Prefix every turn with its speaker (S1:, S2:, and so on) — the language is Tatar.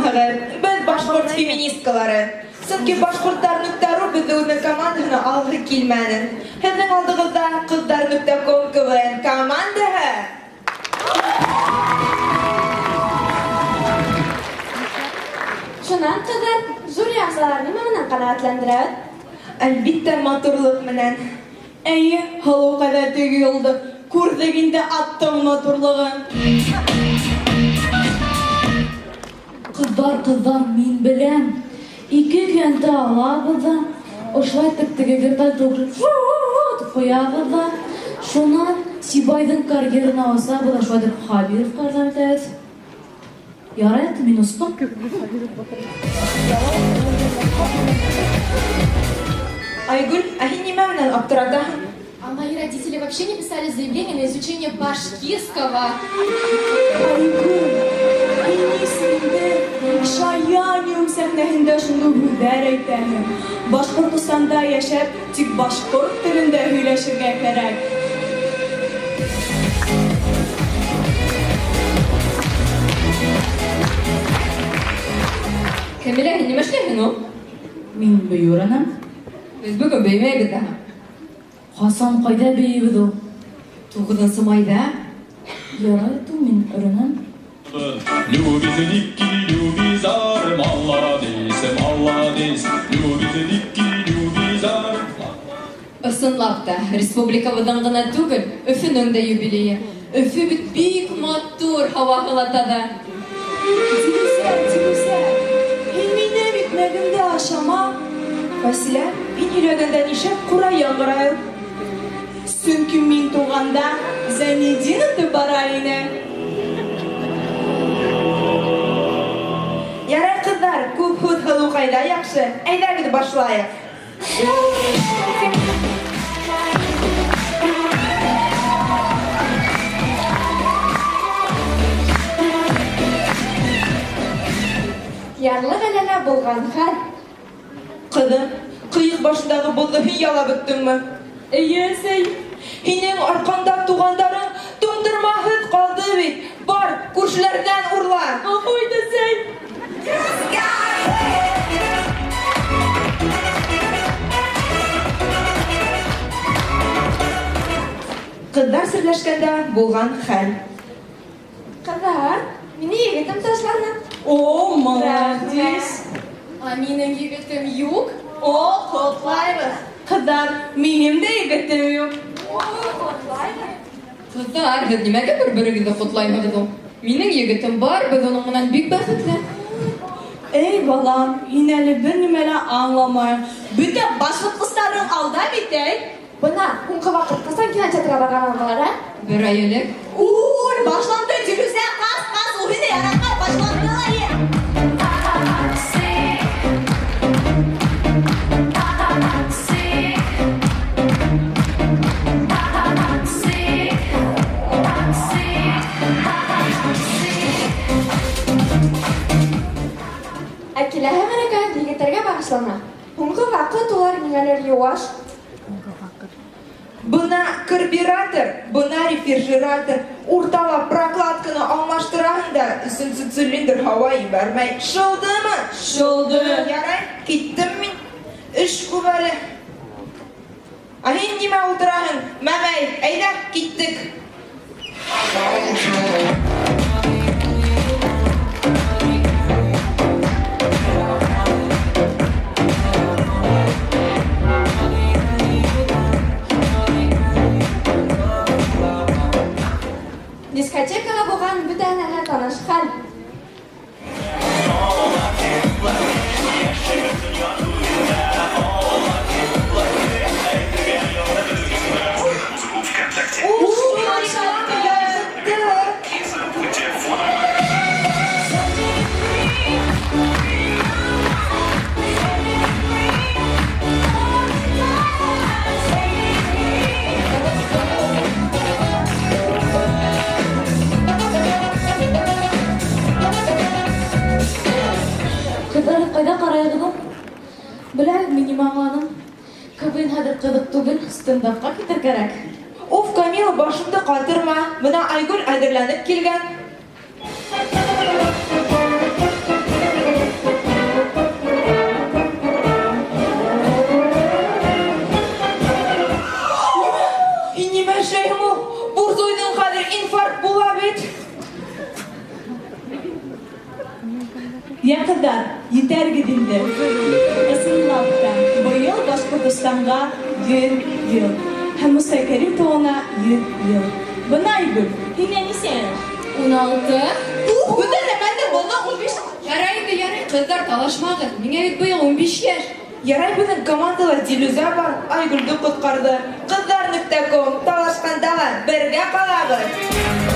S1: Ягъагъыр, biz башкорт феминисткалары. Сөнки башкортлар.ру безнең команданы алгы килмәде. Һезнең алдыгызда кызлар.ком КВН командаһы.
S2: Шуннан кызлар, зур ясаларны менән канатландыра.
S1: Әлбиттә матурлык менән. Әйе, һалу кадәр теге юлды. Күрдек инде аттың матурлыгын.
S3: Кыздар, мин беләм. Ике көнтә алабыз да, ошай тегегер дә куябыз да. Шуннан Сибайдың карьерына асабыз да шундый Хабиров карзамтәс. Ярый, мин устым.
S1: Айгуль, а һин нимә менән аптырадың?
S2: А мои родители вообще не писали заявление на изучение башкирского.
S1: Шаяниум сәхнәһендә шундый һүзләр әйтәһең. Башкортстанда яшәп, тик башкорт телендә һөйләшергә кирәк.
S2: Камиля, не мәшләһең ул?
S3: Мин бөйрәнем.
S2: Без бүген бәймәбез дә.
S3: Хасан кайда бейбез ул?
S2: 9 майда.
S3: Ярый, мин өренем.
S4: Любите дикки, любизар, молодец, молодец. Любите дикки, любизар.
S2: Ысынлап та, республикабызның гына түгел, Өфөнең дә юбилее. Өфө бит бик матур һаваһылатада.
S1: Тилүсә. Һин мине битмәгәндә ашама. Василә, мин йөрәгәндә нишәп кура яңгырай. Сөнки мин туганда Зәйнетдинов да бара ине. Ярай кызлар, күп һүз һылу кайда яхшы. Әйдәгез башлайык.
S2: Ярлы галәлә булган хәл.
S1: Кызым, кыек башындагы бозны һин ялап беттеңме? Әйе, сәй. Һинең арканда тугандарың туңдырмаһыз калды бит. Бар, күршеләрдән урла. Ахойды сәй. Кызлар серләшкәндә булган хәл.
S2: Кызлар, мине егетем ташлады.
S1: О, молодец.
S2: А минең егетем юк.
S1: О, котлайбыз. Кызлар, минем дә егетем юк.
S2: Кызлар, һез нимәгә бер-берегезне котлаймыгыз ул? Минең егетем бар, без уның менән бик бәхетле.
S1: Эй, балам, һин әле бер нимә лә аңламаң. Бөтә башкортларың алда бит, әй.
S2: Бына, һуңгы вакытта сан кинотеатрга барганнар, а? Бер ай элек.
S1: Уй, башланды, Тилүсә, кас, ул һине яратмай, башланды ай.
S2: Киләһе мәрәкәт егетләргә багышлана. Һуңгы вакыт улар ниңәлер юаш.
S1: Бына карбюратор, бына рефрижератор, урталап прокладканы алмаштыраһың да, өсенче цилиндр һава ибәрмәй. Шылдымы? Шылды. Ярай, киттем мин. Эш күп әле. А һин нимә утыраһың? Мәмәй, әйдә, киттек.
S2: Дискотекага булган бүтәнәгә таныш хәл.
S3: Кайда карайбыз ул? Беләм, мин аңладым. Кабин хәзер кызык түгел, стендапка китер кирәк.
S1: Уф, Камила, башымды катырма. Бына Айгуль әзерләнеп килгән.
S5: Я кыздар, етер гидинде. Ысынлап та, быйыл Башкортостанга 100 ел. Һәм Муса Кәрим тугана 100 ел. Бына Айгөл, һиңа нисәң?
S2: 16.
S1: Бүтән әмәнде булна 15.
S2: Ярай инде, ярай, кыздар талашмагыз. Миңа бит быел 15 яшь.
S1: Ярай безнең командала Дилүзә бар, Айгөлне коткарды. Кызлар.com талашканда бергә калабыз.